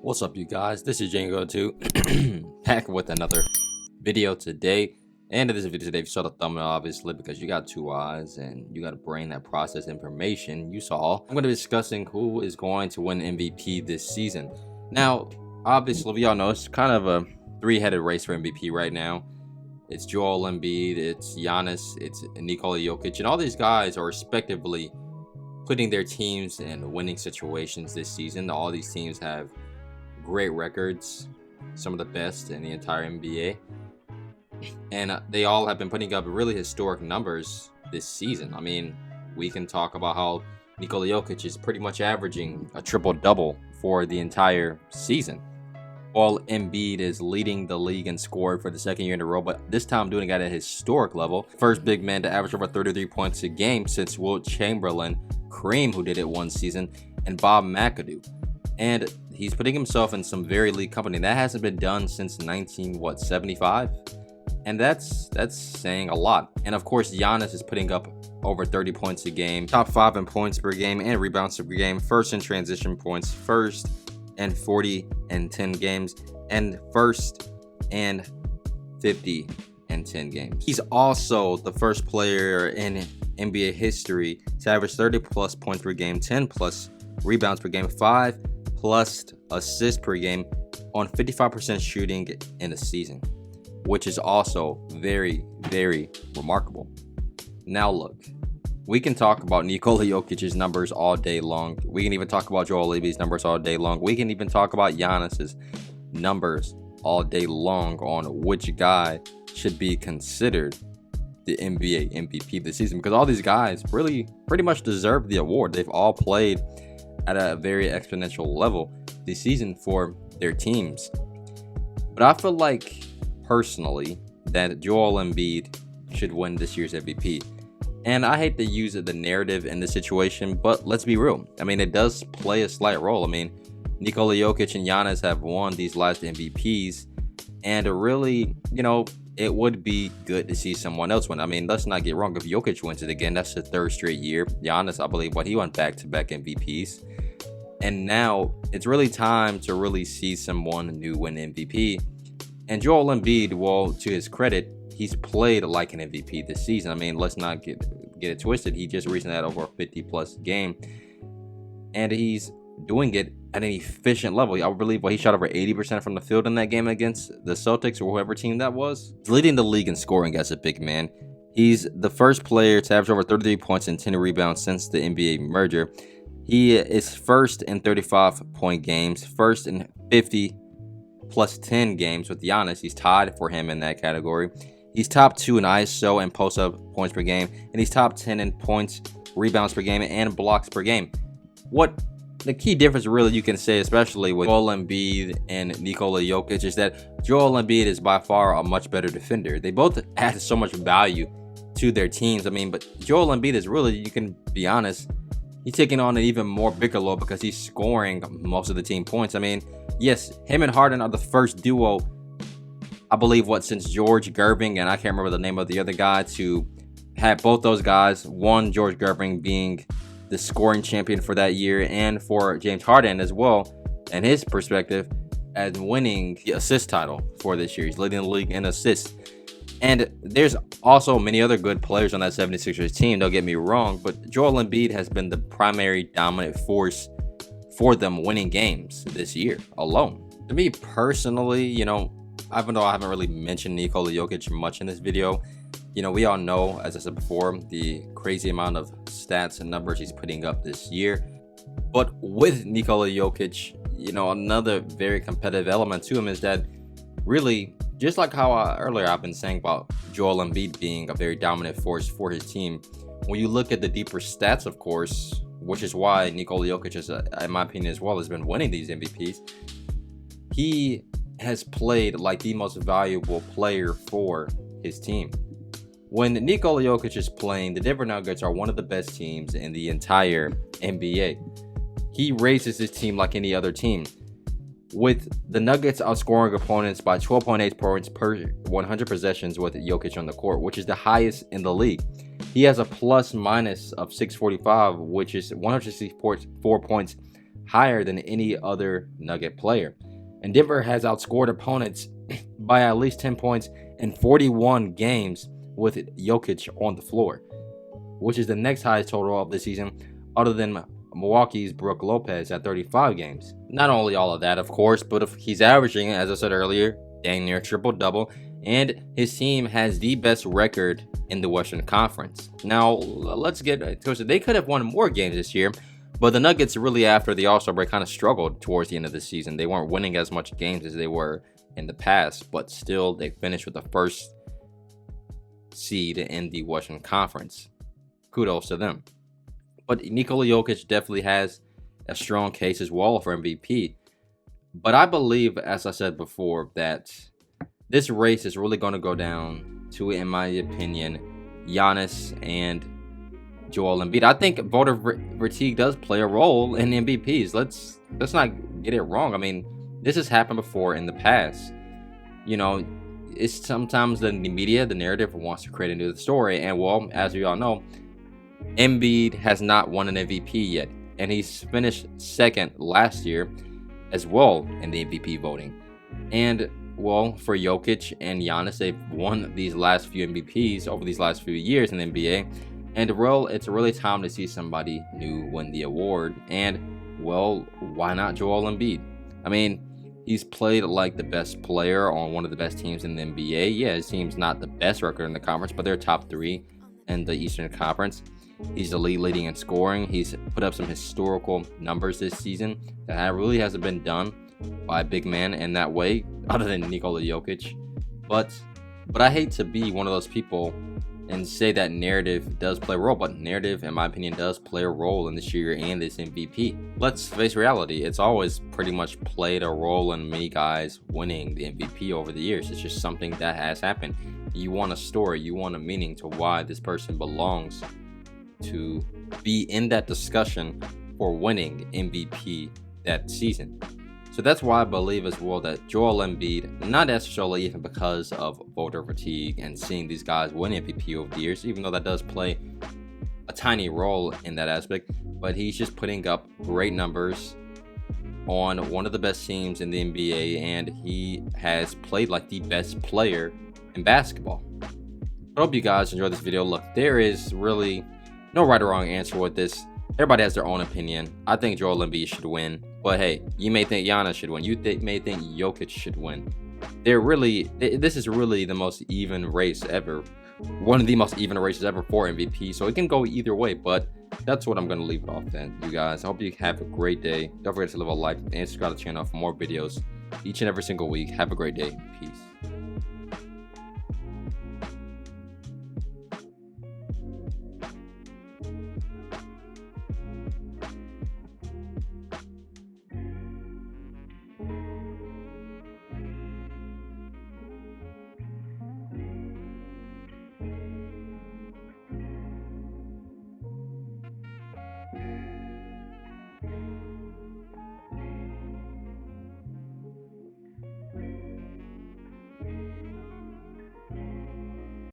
What's up, you guys? This is Django2 back with another video today. And in this video today, if you saw the thumbnail, obviously, because you got two eyes and you got a brain that process information, you saw. I'm going to be discussing who is going to win MVP this season. Now, obviously, we all know it's kind of a three-headed race for MVP right now. It's Joel Embiid, it's Giannis, it's Nikola Jokic, and all these guys are respectively putting their teams in winning situations this season. All these teams have great records, some of the best in the entire NBA, and they all have been putting up really historic numbers this season. I mean, we can talk about how Nikola Jokic is pretty much averaging a triple-double for the entire season, while Embiid is leading the league in scoring for the second year in a row, but this time doing it at a historic level. First big man to average over 33 points a game since Wilt Chamberlain, Kareem, who did it one season, and Bob McAdoo. And he's putting himself in some very elite company. That hasn't been done since 1975, and that's saying a lot. And of course, Giannis is putting up over 30 points a game, top 5 in points per game and rebounds per game, first in transition points, first and 40 and 10 games, and first and 50 and 10 games. He's also the first player in NBA history to average 30 plus points per game, 10 plus rebounds per game, 5 plus assists per game on 55% shooting in the season, which is also very, very remarkable. Now look, we can talk about Nikola Jokic's numbers all day long. We can even talk about Joel Embiid's numbers all day long. We can even talk about Giannis's numbers all day long on which guy should be considered the NBA MVP this season, because all these guys really pretty much deserve the award. They've all played at a very exponential level this season for their teams. But I feel like, personally, that Joel Embiid should win this year's MVP. And I hate to use the narrative in this situation, but let's be real. I mean, it does play a slight role. I mean, Nikola Jokic and Giannis have won these last MVPs, and really, it would be good to see someone else win. I mean, let's not get wrong. If Jokic wins it again, that's the third straight year. Giannis, I believe, he went back-to-back MVPs. And now it's really time to really see someone new win MVP. And Joel Embiid, well, to his credit, he's played like an MVP this season. I mean, let's not get it twisted. He just recently had over a 50-plus game, and he's doing it at an efficient level. I believe he shot over 80% from the field in that game against the Celtics or whoever team that was. He's leading the league in scoring as a big man. He's the first player to average over 33 points and 10 rebounds since the NBA merger. He is first in 35-point games, first in 50 plus 10 games with Giannis. He's tied for him in that category. He's top 2 in ISO and post-up points per game, and he's top 10 in points, rebounds per game, and blocks per game. What the key difference really you can say, especially with Joel Embiid and Nikola Jokic, is that Joel Embiid is by far a much better defender. They both add so much value to their teams. I mean, but Joel Embiid is really, you can be honest, he's taking on an even more bigger load because he's scoring most of the team points. I mean, yes, him and Harden are the first duo, I believe, since George Gervin, and I can't remember the name of the other guy, to have both those guys, one, George Gervin being the scoring champion for that year, and for James Harden as well, and his perspective, as winning the assist title for this year. He's leading the league in assists. And there's also many other good players on that 76ers team, don't get me wrong, but Joel Embiid has been the primary dominant force for them winning games this year alone. To me personally, even though I haven't really mentioned Nikola Jokic much in this video, we all know, as I said before, the crazy amount of stats and numbers he's putting up this year. But with Nikola Jokic, another very competitive element to him is that really, just like how earlier I've been saying about Joel Embiid being a very dominant force for his team, when you look at the deeper stats, of course, which is why Nikola Jokic, in my opinion as well, has been winning these MVPs, he has played like the most valuable player for his team. When Nikola Jokic is playing, the Denver Nuggets are one of the best teams in the entire NBA. He raises his team like any other team, with the Nuggets outscoring opponents by 12.8 points per 100 possessions with Jokic on the court, which is the highest in the league. He has a plus minus of 645, which is 164 points higher than any other Nugget player. And Denver has outscored opponents by at least 10 points in 41 games with Jokic on the floor, which is the next highest total of the season, other than Milwaukee's Brook Lopez at 35 games. Not only all of that, of course, but if he's averaging, as I said earlier, dang near triple-double, and his team has the best record in the Western Conference. Now, let's get to it. They could have won more games this year, but the Nuggets really, after the All-Star break, kind of struggled towards the end of the season. They weren't winning as much games as they were in the past, but still, they finished with the first seed in the Western Conference. Kudos to them. But Nikola Jokic definitely has a strong case as well for MVP. But I believe, as I said before, that this race is really going to go down to, in my opinion, Giannis and Joel Embiid. I think voter fatigue does play a role in MVPs. Let's not get it wrong. I mean, this has happened before in the past. You know, it's sometimes the media, the narrative wants to create a new story. And, well, as we all know, Embiid has not won an MVP yet. And he's finished second last year as well in the MVP voting. And, well, for Jokic and Giannis, they've won these last few MVPs over these last few years in the NBA. And, well, it's really time to see somebody new win the award. And, well, why not Joel Embiid? I mean, he's played like the best player on one of the best teams in the NBA. Yeah, his team's not the best record in the conference, but they're top 3 in the Eastern Conference. He's the leading in scoring. He's put up some historical numbers this season that really hasn't been done by a big man in that way, other than Nikola Jokic. But I hate to be one of those people and say that narrative does play a role, but narrative, in my opinion, does play a role in this year and this MVP. Let's face reality. It's always pretty much played a role in many guys winning the MVP over the years. It's just something that has happened. You want a story. You want a meaning to why this person belongs to be in that discussion for winning MVP that season. So that's why I believe as well that Joel Embiid, not necessarily even because of voter fatigue and seeing these guys win MVP over the years, even though that does play a tiny role in that aspect, but he's just putting up great numbers on one of the best teams in the NBA, and he has played like the best player in basketball. I hope you guys enjoyed this video. Look, there is really no right or wrong answer with this. Everybody has their own opinion. I think Joel Embiid should win. But hey, you may think Giannis should win. You may think Jokic should win. This is really the most even race ever. One of the most even races ever for MVP. So it can go either way. But that's what I'm going to leave it off then, you guys. I hope you have a great day. Don't forget to leave a like and subscribe to the channel for more videos each and every single week. Have a great day. Peace.